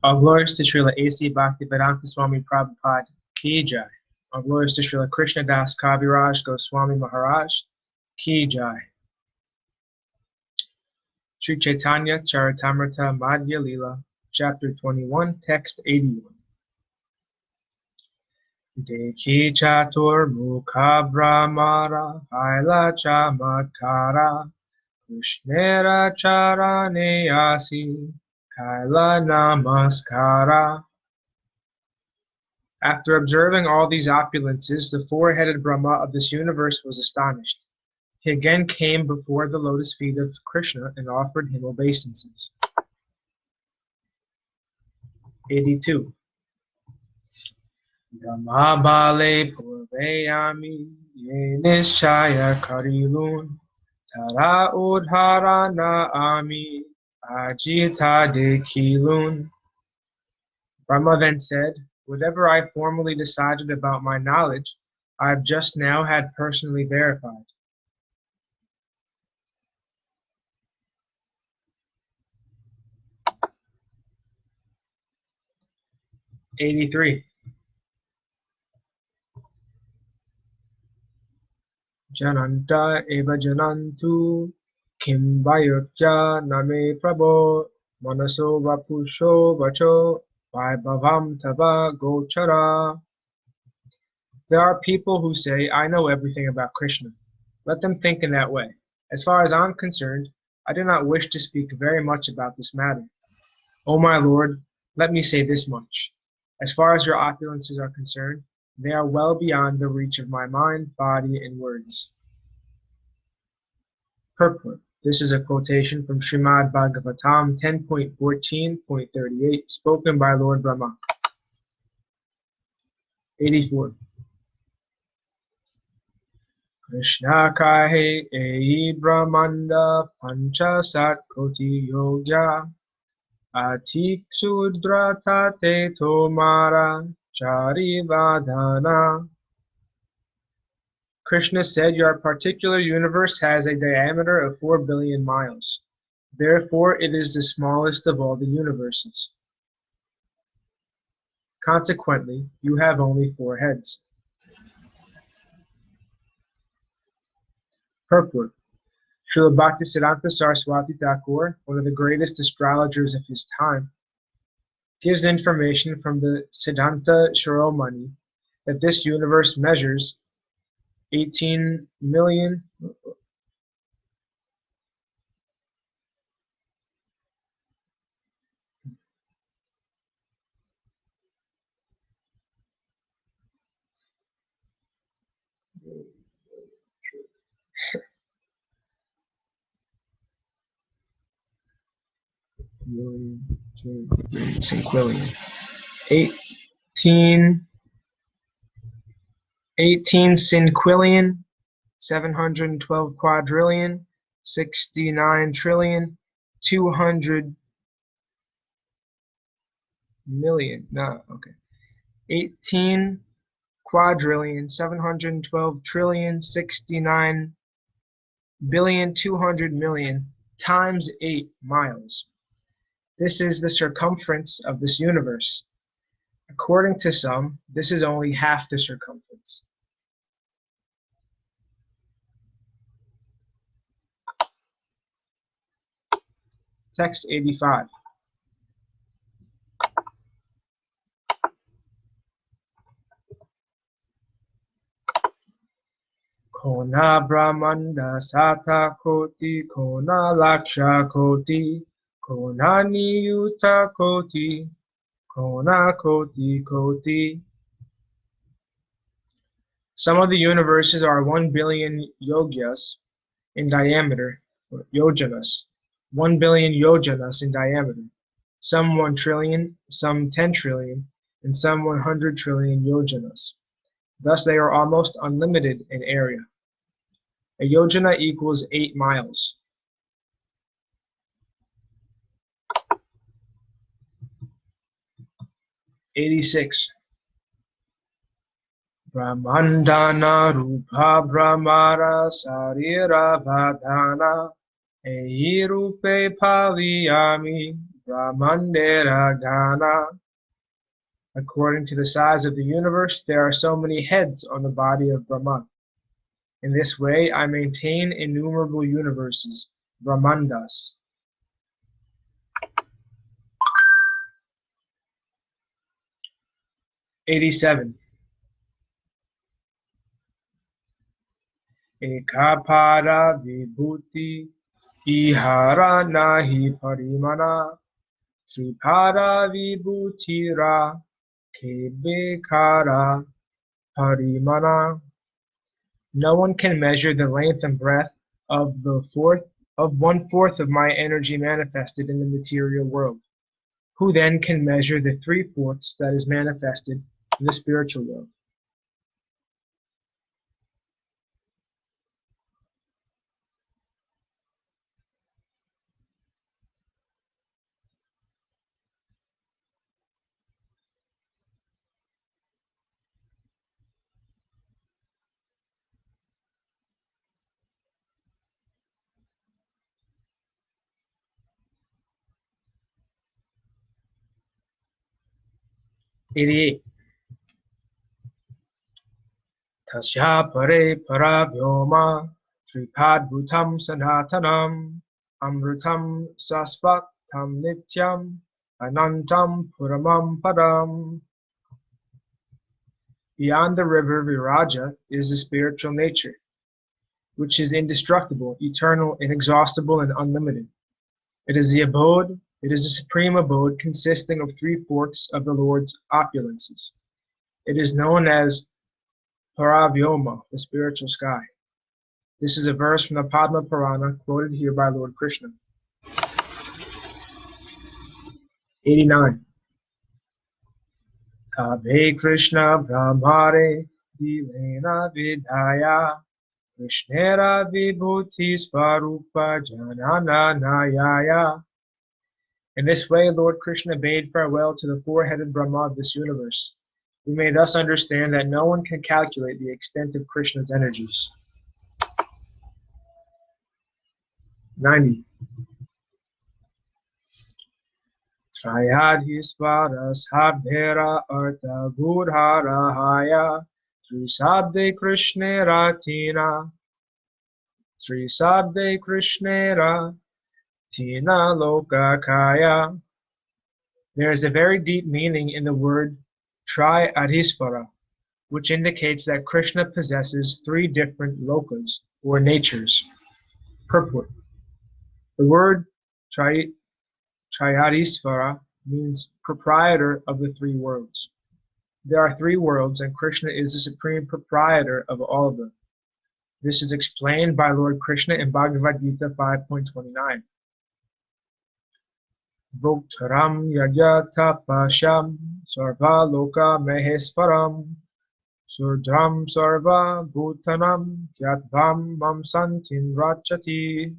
All glories to Srila A.C. Bhaktivedanta Swami Prabhupada Ki Jai. All glories to Srila Krishna Das Kaviraj Goswami Maharaj Ki Jai. Sri Chaitanya Charitamrta Madhya Lila, Chapter 21, Text 81. Dekhi Chatur Mukha Brahmara Haila Chamatkara Krishnera Charane Asi Kaila Namaskara. After observing all these opulences, the four-headed Brahma of this universe was astonished. He again came before the lotus feet of Krishna and offered him obeisances. 82. Brahmabale purveyami yenischaya karilun tara udharana ami ajita dekilun. Brahma then said, whatever I formerly decided about my knowledge, I have just now had personally verified. 83. Jananta eva janantu kim vayurtya name prabho manaso vapusho vacho vaibhavam tava gochara. There are people who say, I know everything about Krishna. Let them think in that way. As far as I'm concerned, I do not wish to speak very much about this matter. O my Lord, let me say this much. As far as your opulences are concerned, they are well beyond the reach of my mind, body, and words. Purport. This is a quotation from Srimad Bhagavatam 10.14.38, spoken by Lord Brahma. 84. Krishna kahe ei brahmanda pancha sat koti yogya atik sudratate tomara charivadana. Krishna said, your particular universe has a diameter of 4 billion miles. Therefore, it is the smallest of all the universes. Consequently, you have only 4 heads. Purport. Srila Bhaktisiddhanta Saraswati Thakur, one of the greatest astrologers of his time, gives information from the Siddhanta Shiromani that this universe measures 18 million quinquillion. 18 cinquillion, 712 quadrillion, 69 trillion, 200 million. No, okay. 18 quadrillion, 712 trillion, 69 billion, 200 million times 8 miles. This is the circumference of this universe. According to some, this is only half the circumference. Text 85. Kona Brahmanda Sata Koti, Kona Laksha Koti, Kona Niyuta Koti, Kona Koti Koti. Some of the universes are 1 billion yogyas in diameter, or yojanas. 1 billion yojanas in diameter. Some 1 trillion, some 10 trillion, and some 100 trillion yojanas. Thus they are almost unlimited in area. A yojana equals 8 miles. '86. Brahmandana Rupa Brahmara Sarira Vadana Ei Rupe Paliyami Brahmandera Gana. According to the size of the universe, there are so many heads on the body of Brahman. In this way, I maintain innumerable universes, Brahmandas. 87. Ekapada vibhuti ihara nahi parimana Sripada vibhutira kebekara parimana. No one can measure the length and breadth of 1/4 of my energy manifested in the material world. Who then can measure the 3/4 that is manifested in the spiritual world? '88. Tasya pare paravyoma Sripad bhutam sanatanam amrutam sasvatam nityam anantam puramam padam. Beyond the river Viraja is the spiritual nature, which is indestructible, eternal, inexhaustible, and unlimited. It is the supreme abode consisting of 3/4 of the Lord's opulences. It is known as Paravyoma, the spiritual sky. This is a verse from the Padma Purana quoted here by Lord Krishna. 89. Abhe Krishna Brahmare Dilena Vidhaya Krishnera Vibhuti Svarupa Janana Nayaya. In this way, Lord Krishna bade farewell to the four-headed Brahma of this universe. We may thus understand that no one can calculate the extent of Krishna's energies. 90. Trayadhisvaras habdhera artha gudharahaya Trisabde Krishnera Tina Lokakaya. There is a very deep meaning in the word Tri-Adhisvara, which indicates that Krishna possesses 3 different lokas, or natures. Purport. The word Tri-Adhisvara means proprietor of the 3 worlds. There are 3 worlds, and Krishna is the supreme proprietor of all of them. This is explained by Lord Krishna in Bhagavad Gita 5.29. Bhuktaram yajatapasham sarva loka mehesvaram surdram sarva bhutanam kyatvam mamsantin rachati.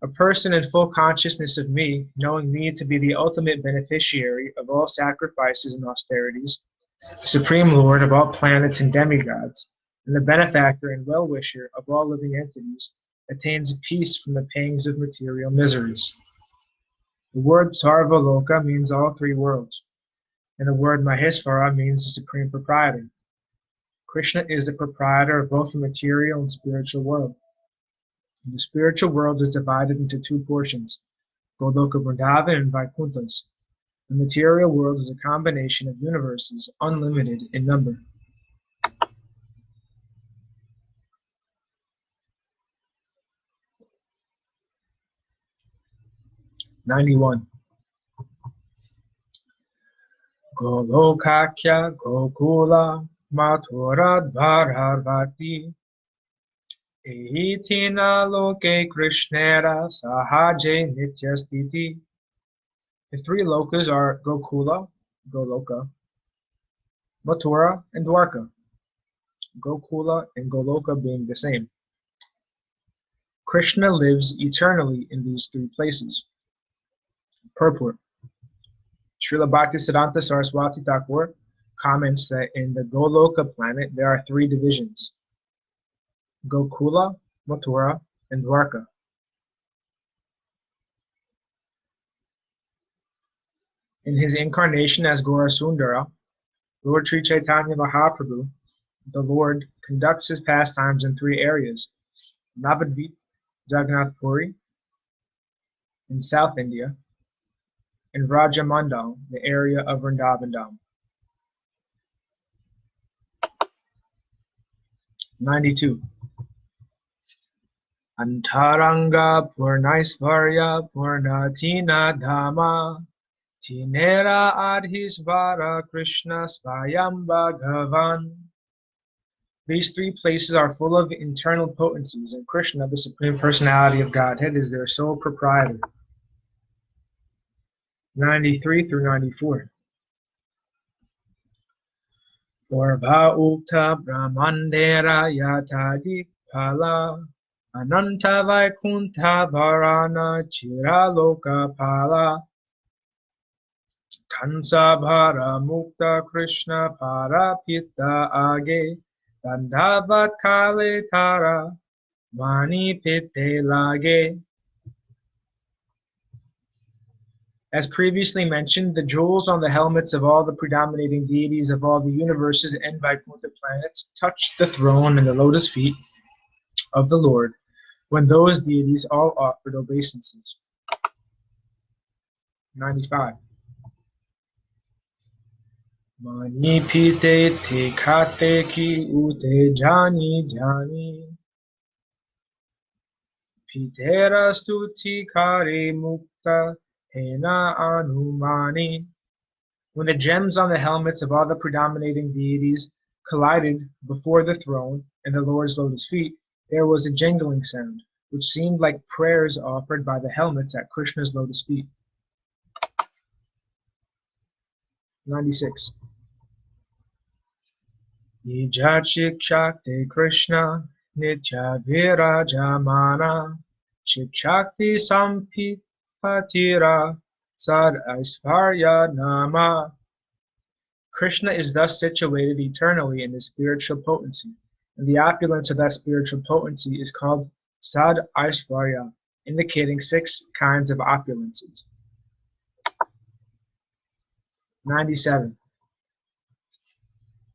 A person in full consciousness of me, knowing me to be the ultimate beneficiary of all sacrifices and austerities, the supreme lord of all planets and demigods, and the benefactor and well-wisher of all living entities, attains peace from the pangs of material miseries. The word Sarvaloka means all 3 worlds, and the word Mahesvara means the supreme proprietor. Krishna is the proprietor of both the material and spiritual world. The spiritual world is divided into 2 portions, Goloka Vrindavan and Vaikunthas. The material world is a combination of universes, unlimited in number. 91. Golokakya Gokula Mathurad Bhararvati Ehitina Loke Krishnera Sahaje Nityastiti. The 3 lokas are Gokula, Goloka, Mathura, and Dwarka. Gokula and Goloka being the same. Krishna lives eternally in these 3 places. Purport. Srila Bhaktisiddhanta Saraswati Thakur comments that in the Goloka planet there are 3 divisions: Gokula, Mathura, and Dwarka. In his incarnation as Gaura Sundara, Lord Sri Chaitanya Mahaprabhu, the Lord, conducts his pastimes in three areas: Navadvip, Jagannath Puri in South India, and Rajamandal, the area of Vrindavan Dham. 92. Antaranga Purnaisvarya Purnatina Dhama Tinera Adhisvara Krishna Svayam Bhagavan. These three places are full of internal potencies, and Krishna, the Supreme Personality of Godhead, is their sole proprietor. 93 through 94. Purva Ukta Brahmandera Yatadi Pala Ananta Vaikuntha Varana Chiraloka Pala Kansa Bhara Mukta Krishna Parapita Age Dandavat Kale Tara Vani Pite Lage. As previously mentioned, the jewels on the helmets of all the predominating deities of all the universes and Vaikuntha planets touched the throne and the lotus feet of the Lord when those deities all offered obeisances. 95. Mani pite te kate ki ute jani jani pitera stuti kare mukta hena anumani. When the gems on the helmets of all the predominating deities collided before the throne and the Lord's lotus feet, there was a jingling sound, which seemed like prayers offered by the helmets at Krishna's lotus feet. 96. Nijachik Shakti Krishna Nitya Virajamana Chikshakti Sampipatira Sad Aisvarya Nama. Krishna is thus situated eternally in his spiritual potency, and the opulence of that spiritual potency is called Sad Aisvarya, indicating 6 kinds of opulences. 97.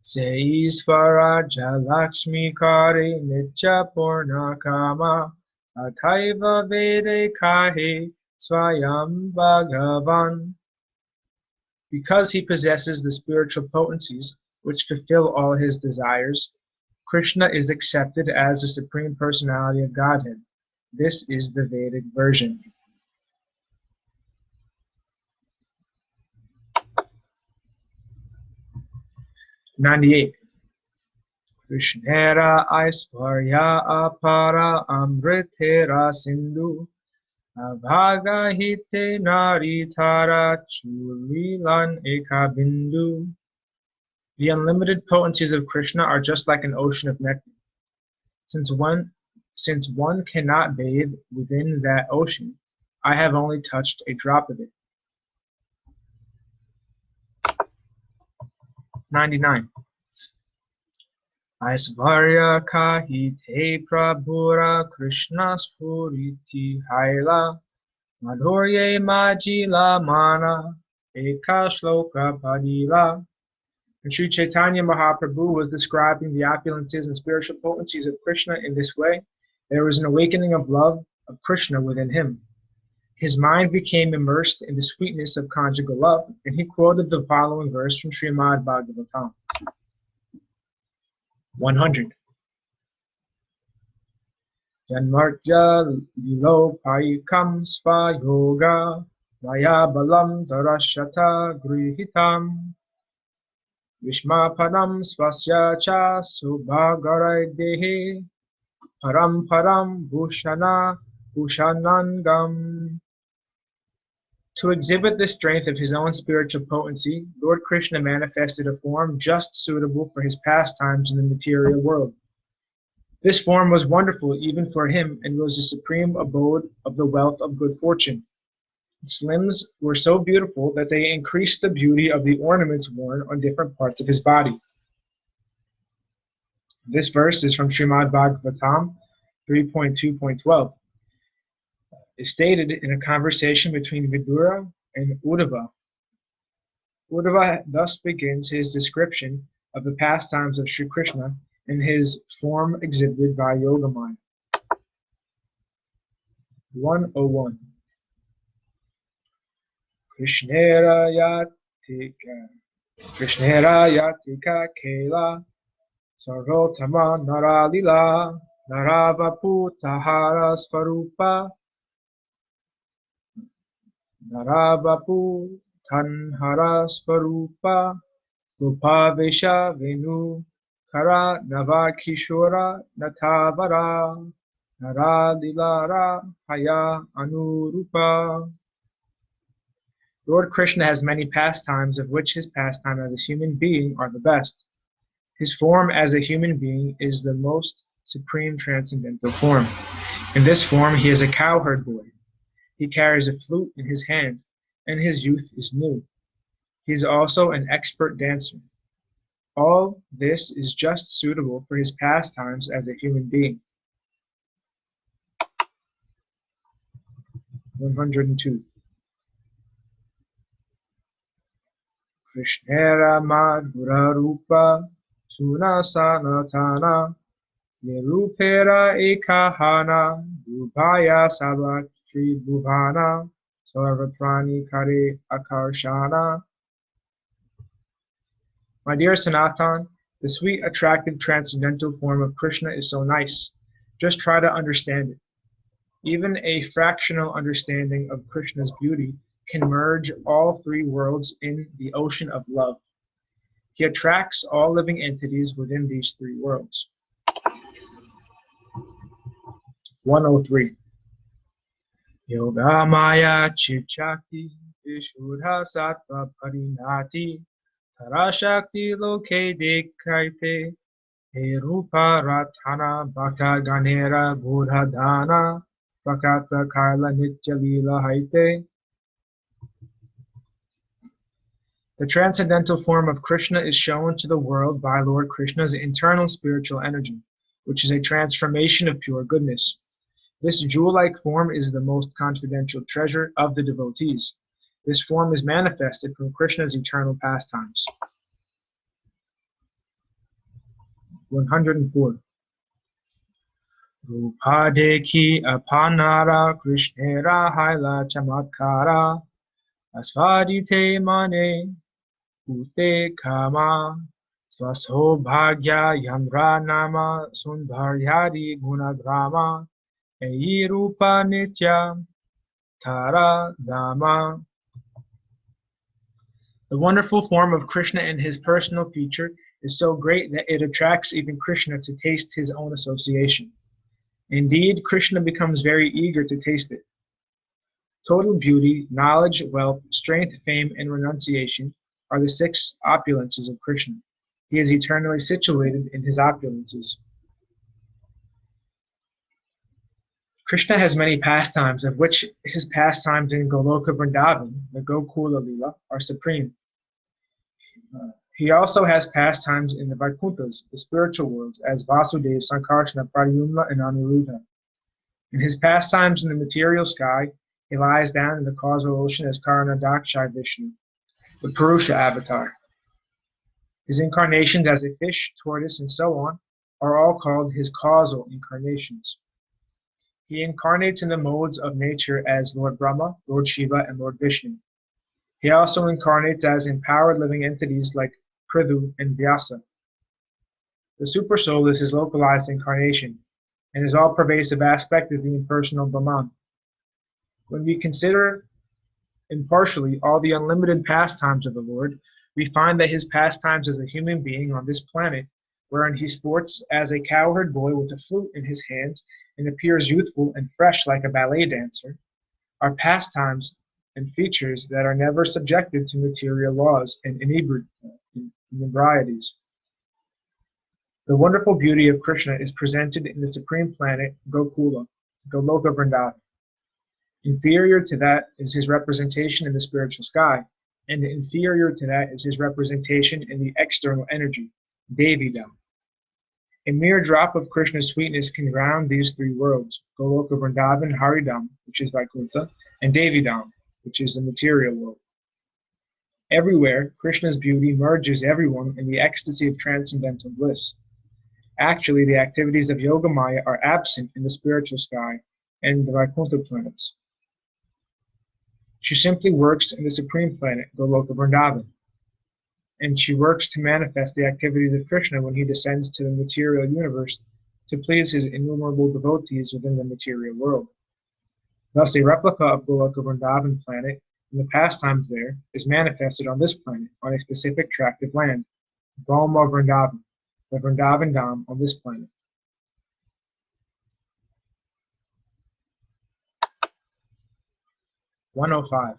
Seisvaraja Lakshmi Kari Nitya Purna Kama Athaiva Vede Kahi Swayam Bhagavan. Because he possesses the spiritual potencies which fulfill all his desires, Krishna is accepted as the Supreme Personality of Godhead. This is the Vedic version. 98. Krishnera Aisvarya Apara Amritera Sindhu Abhaga Hite Nari Tara Chulilan Ekabindu. The unlimited potencies of Krishna are just like an ocean of nectar. Since one cannot bathe within that ocean, I have only touched a drop of it. 99. Aisvarya kahi te prabhura Krishna spuriti haila madhurye majila mana eka shloka padila. And Sri Chaitanya Mahaprabhu was describing the opulences and spiritual potencies of Krishna in this way. There was an awakening of love of Krishna within him. His mind became immersed in the sweetness of conjugal love, and he quoted the following verse from Srimad Bhagavatam. 100. Janmartya lilo payikam sva yoga maya balam darashata grihitam vishmapadam svasya cha subhagarai dehe param param bhushanangam. To exhibit the strength of his own spiritual potency, Lord Krishna manifested a form just suitable for his pastimes in the material world. This form was wonderful even for him and was the supreme abode of the wealth of good fortune. Its limbs were so beautiful that they increased the beauty of the ornaments worn on different parts of his body. This verse is from Srimad Bhagavatam 3.2.12. Is stated in a conversation between Vidura and Uddhava. Uddhava thus begins his description of the pastimes of Sri Krishna in his form exhibited by Yogamaya. 101. Krishnera yatika kela sarvotama nara lila naravapu tahara svarupa naravapu tanhara svarupa rupavesha venu kara navakishora natavara nara lilara haya anurupa. Lord Krishna has many pastimes, of which his pastime as a human being are the best. His form as a human being is the most supreme transcendental form. In this form he is a cowherd boy. He carries a flute in his hand, and his youth is new. He is also an expert dancer. All this is just suitable for his pastimes as a human being. 102. Krishnera madhura rupa suna sanatana nirupera ekahana rupaya savatri bhuvana sarvaprani kare akarshana. My dear Sanatan, the sweet, attractive, transcendental form of Krishna is so nice. Just try to understand it. Even a fractional understanding of Krishna's beauty can merge all three worlds in the ocean of love. He attracts all living entities within these three worlds. 103. Yoga Maya Chichakti Vishudha Sattva Parinati Tarashakti Loke Dekaite He Rupa Ratana Bhakta Ganera Buddhadana Prakata Kaila Nitya Lila Haite. The transcendental form of Krishna is shown to the world by Lord Krishna's internal spiritual energy, which is a transformation of pure goodness. This jewel-like form is the most confidential treasure of the devotees. This form is manifested from Krishna's eternal pastimes. 104. Rupadeki apanara krishnera haila chamatkara asvadite mane ute kama svasobhagya yamra nama sundharyadi gunagrama eyi rupa nitya tara dama. The wonderful form of Krishna and his personal feature is so great that it attracts even Krishna to taste his own association. Indeed, Krishna becomes very eager to taste it. Total beauty, knowledge, wealth, strength, fame, and renunciation are the 6 opulences of Krishna. He is eternally situated in his opulences. Krishna has many pastimes, of which his pastimes in Goloka Vrindavan, the Gokula lila, are supreme. He also has pastimes in the Vaikuntras, the spiritual worlds, as Vasudeva, Sankarsana, Pradyumna, and Anuruddha. In his pastimes in the material sky, he lies down in the causal ocean as Karanadaksha Vishnu, the Purusha avatar. His incarnations as a fish, tortoise, and so on are all called his causal incarnations. He incarnates in the modes of nature as Lord Brahma, Lord Shiva, and Lord Vishnu. He also incarnates as empowered living entities like Prithu and Vyasa. The Supersoul is his localized incarnation, and his all-pervasive aspect is the impersonal Brahman. When we consider impartially all the unlimited pastimes of the Lord, we find that his pastimes as a human being on this planet, wherein he sports as a cowherd boy with a flute in his hands and appears youthful and fresh like a ballet dancer, are pastimes and features that are never subjected to material laws and inebriaties. The wonderful beauty of Krishna is presented in the supreme planet Gokula, Goloka Vrindavan. Inferior to that is his representation in the spiritual sky, and inferior to that is his representation in the external energy, Devidam. A mere drop of Krishna's sweetness can ground these 3 worlds, Goloka Vrindavan, Haridam, which is Vaikuntha, and Devidam, which is the material world. Everywhere, Krishna's beauty merges everyone in the ecstasy of transcendental bliss. Actually, the activities of Yoga Maya are absent in the spiritual sky and the Vaikuntha planets. She simply works in the supreme planet, Goloka Vrindavan, and she works to manifest the activities of Krishna when he descends to the material universe to please his innumerable devotees within the material world. Thus, a replica of Goloka Vrindavan planet and the pastimes there is manifested on this planet on a specific tract of land, Goma Vrindavan, the Vrindavan Dham on this planet. (105)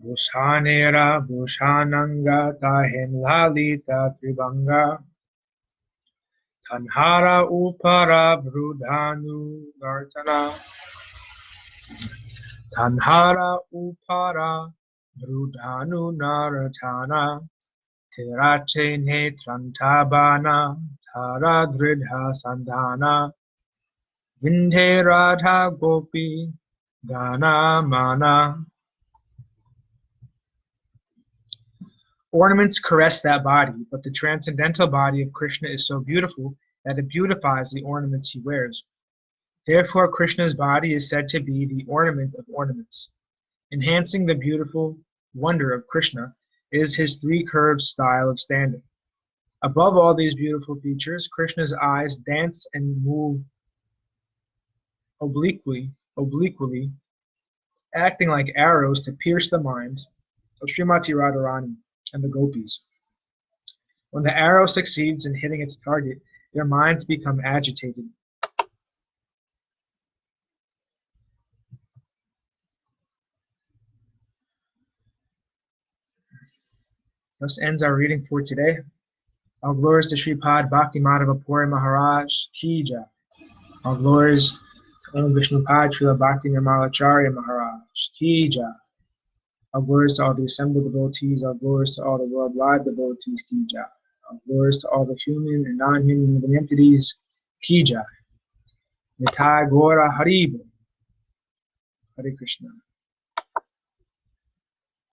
Bhushanera Bhushananga Tahen Lalita Tribanga Tanhara Upara Brudhanu Nartana Tanhara Upara Brudhanu Naratana Tirache Netrantabana Tara Dridha Sandhana Vindhe Radha Gopi Gana Mana. Ornaments caress that body, but the transcendental body of Krishna is so beautiful that it beautifies the ornaments he wears. Therefore, Krishna's body is said to be the ornament of ornaments. Enhancing the beautiful wonder of Krishna is his three-curved style of standing. Above all these beautiful features, Krishna's eyes dance and move obliquely, acting like arrows to pierce the minds of Srimati Radharani and the gopis. When the arrow succeeds in hitting its target, their minds become agitated. Thus ends our reading for today. All glories to Sripad Bhakti Madhava Puri Maharaj Ki Jai. All glories to Vishnupad Srila Bhakti Nirmalacharya Maharaj Ki Jai. All glories to all the assembled devotees. All glories to all the worldwide devotees. Ki Jai. All glories to all the human and non-human living entities. Ki Jai. Nitai Gaura Haribol. Hare Krishna.